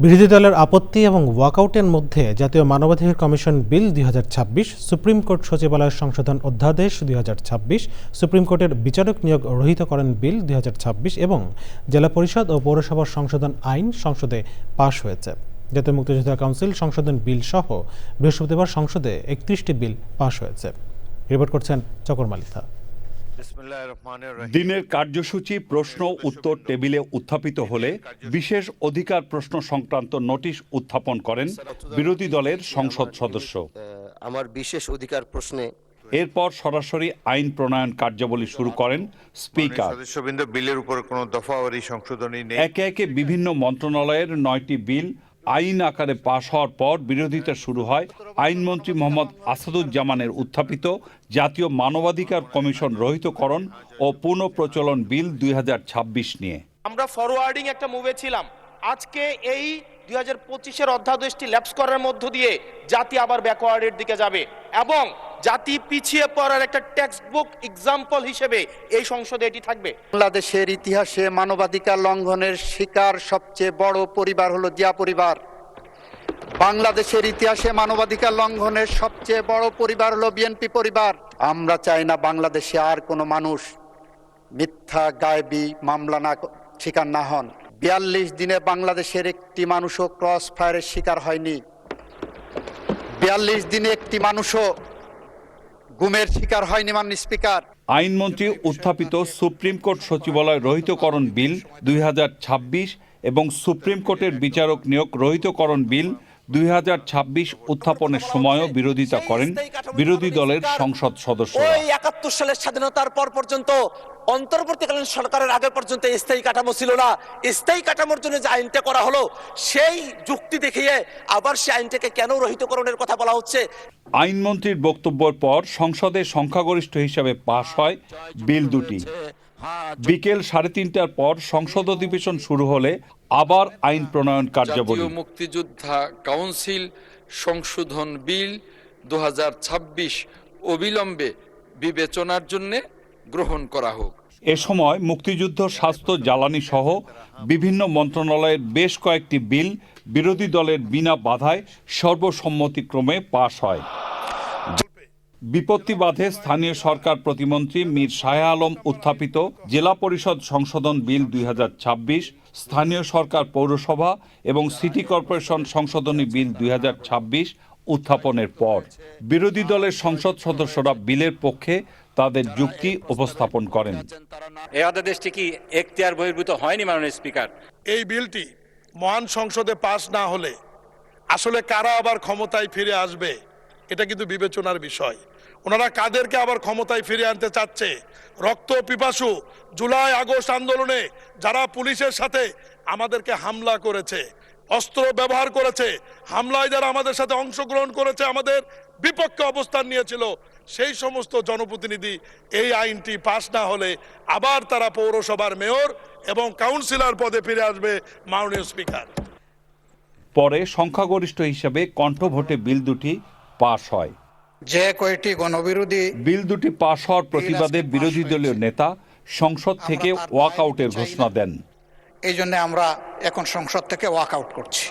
বিরোধী দলের আপত্তি এবং ওয়াকআউটের মধ্যে জাতীয় মানবাধিকার কমিশন বিল ২০২৬, সুপ্রিম কোর্ট সচিবালয়ের সংশোধন অধ্যাদেশ ২০২৬, সুপ্রিম কোর্টের বিচারক নিয়োগ রহিত করেন বিল ২০২৬ এবং জেলা পরিষদ ও পৌরসভার সংশোধন আইন সংসদে পাশ হয়েছে। জাতীয় মুক্তিযোদ্ধা কাউন্সিল সংশোধন বিল সহ বৃহস্পতিবার সংসদে ৩১টি বিল পাশ হয়েছে। রিপোর্ট করছেন চকর মালিথা। দিনের কার্যসূচি প্রশ্ন উত্তর টেবিলে উত্থাপিত হলে বিশেষ অধিকার প্রশ্ন সংক্রান্ত নোটিশ উত্থাপন করেন বিরোধী দলের সংসদ সদস্য। আমার বিশেষ অধিকার প্রশ্নে এরপর সরাসরি আইন প্রণয়ন কার্যাবলী শুরু করেন স্পিকার। সদস্যবৃন্দ, বিলের উপর কোনো দফাওয়ারি সংশোধনী নেই। একে একে বিভিন্ন মন্ত্রণালয়ের ৯টি বিল আইন আকারে পাশ হওয়ার পর বিরোধিতা শুরু হয় আইনমন্ত্রী মোহাম্মদ আসাদুজ্জামানের উত্থাপিত জাতীয় মানবাধিকার কমিশন রহিতকরণ ও পুনঃপ্রচলন বিল ২০২৬ নিয়ে। আমরা ফরওয়ার্ডিং একটা মুভে ছিলাম। আজকে এই ২০২৫-এর অধ্যাদেশটি ল্যাপস করার মধ্য দিয়ে জাতি আবার ব্যাকওয়ার্ডের দিকে যাবে এবং জাতি পিছিয়ে পড়ার একটা টেক্সট বুক এক্সাম্পল হিসেবে এই সংসদে এটি থাকবে। বাংলাদেশের ইতিহাসে মানবাধিকার লঙ্ঘনের শিকার সবচেয়ে বড় পরিবার হলো জিয়া পরিবার। বাংলাদেশের ইতিহাসে মানবাধিকার লঙ্ঘনের সবচেয়ে বড় পরিবার হলো বিএনপি পরিবার। আমরা চাই না বাংলাদেশে আর কোনো মানুষ মিথ্যা গায়েবী মামলা না শিকার না হন। ৪২ দিনে বাংলাদেশের একটি মানুষও ক্রস ফায়ারের শিকার হয়নি। ৪২ দিনে একটি মানুষও গুমের শিকার হয়নি। মাননীয় স্পিকার, আইনমন্ত্রী উত্থাপিত সুপ্রিম কোর্ট সচিবালয় রহিতকরণ বিল ২০২৬ এবং সুপ্রিম কোর্টের বিচারক নিয়োগ রহিতকরণ বিল ২০২৬ উত্থাপনের সময়ও বিরোধিতা করেন বিরোধী দলের সংসদ সদস্যরা। ৭১ সালের স্বাধীনতার পর পর্যন্ত অন্তর্বর্তীকালীন সরকারের আগে পর্যন্ত স্থায়ী কাঠামো ছিল না। স্থায়ী কাঠামোর জন্য যে আইনটা করা হলো সেই যুক্তি দেখিয়ে আবার সেই আইনটাকে কেন রহিতকরণের কথা বলা হচ্ছে। আইনমন্ত্রীর বক্তব্যের পর সংসদে সংখ্যাগরিষ্ঠ হিসাবে পাশ হয় বিল দুটি। বিকেল ৩:৩০টার পর সংসদ অধিবেশন শুরু হলে আবার আইন প্রণয়ন কার্যাবলী। জাতীয় মুক্তিযোদ্ধা কাউন্সিল সংশোধন বিল ২০২৬ অবিলম্বে বিবেচনার জন্য গ্রহণ করা হোক। এ সময় মুক্তিযুদ্ধ, স্বাস্থ্য, জ্বালানি সহ বিভিন্ন মন্ত্রণালয়ের বেশ কয়েকটি বিল বিরোধী দলের বিনা বাধায় সর্বসম্মতিক্রমে পাশ হয়। বিপত্তি বাধে স্থানীয় সরকার প্রতিমন্ত্রী মীর শাহে আলম উত্থাপিত জেলা পরিষদ সংশোধন বিল ২০২৬, স্থানীয় সরকার, পৌরসভা এবং সিটি কর্পোরেশন সংশোধনী বিল ২০২৬ উত্থাপনের পর বিরোধী দলের সংসদ সদস্যরা বিলের পক্ষে তাদের যুক্তি উপস্থাপন করেন। এই অধ্যাদেশটি কি এখতিয়ার বহির্ভূত হয়নি মাননীয় স্পিকার? এই বিলটি মহান সংসদে পাস না হলে আসলে কারা আবার ক্ষমতায় ফিরে আসবে এটা কিন্তু বিবেচনার বিষয়। ওনারা কাদেরকে আবার ক্ষমতায় ফিরে আনতে চাচ্ছে? রক্ত পিপাসু জুলাই আগস্ট আন্দোলনে যারা পুলিশের সাথে আমাদেরকে হামলা করেছে, অস্ত্র ব্যবহার করেছে, হামলায় যারা আমাদের সাথে অংশগ্রহণ করেছে, আমাদের বিপক্ষে অবস্থান নিয়েছিল, সেই সমস্ত জনপ্রতিনিধি এই আইনটি পাস না হলে আবার তারা পৌরসভার মেয়র এবং কাউন্সিলর পদে ফিরে আসবে। মাননীয় স্পিকার, পরে সংখ্যাগরিষ্ঠ হিসেবে কণ্ঠভোটে বিল দুটি পাশ হয়। যে কয়টি গণবিরোধী বিল দুটি পাশ হওয়ার প্রতিবাদে বিরোধী দলীয় নেতা সংসদ থেকে ওয়াকআউটের ঘোষণা দেন। এই জন্য আমরা এখন সংসদ থেকে ওয়াকআউট করছি।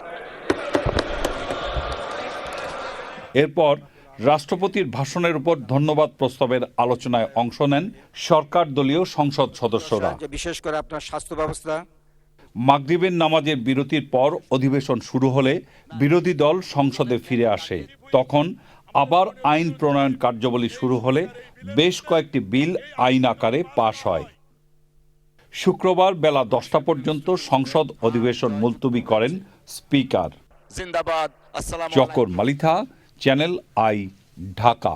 এরপর রাষ্ট্রপতির ভাষণের উপর ধন্যবাদ প্রস্তাবের আলোচনায় অংশ নেন সরকার দলীয় সংসদ সদস্যরা। বিশেষ করে আপনার স্বাস্থ্য ব্যবস্থা। মাগরিবের নামাজের বিরতির পর অধিবেশন শুরু হলে বিরোধী দল সংসদে ফিরে আসে। তখন আবার আইন প্রণয়ন কার্যাবলী শুরু হলে বেশ কয়েকটি বিল আইন আকারে পাশ হয়। শুক্রবার বেলা 10টা পর্যন্ত সংসদ অধিবেশন মুলতবি করেন স্পিকার। জিন্দাবাদ। চকর মালিথা, চ্যানেল আই, ঢাকা।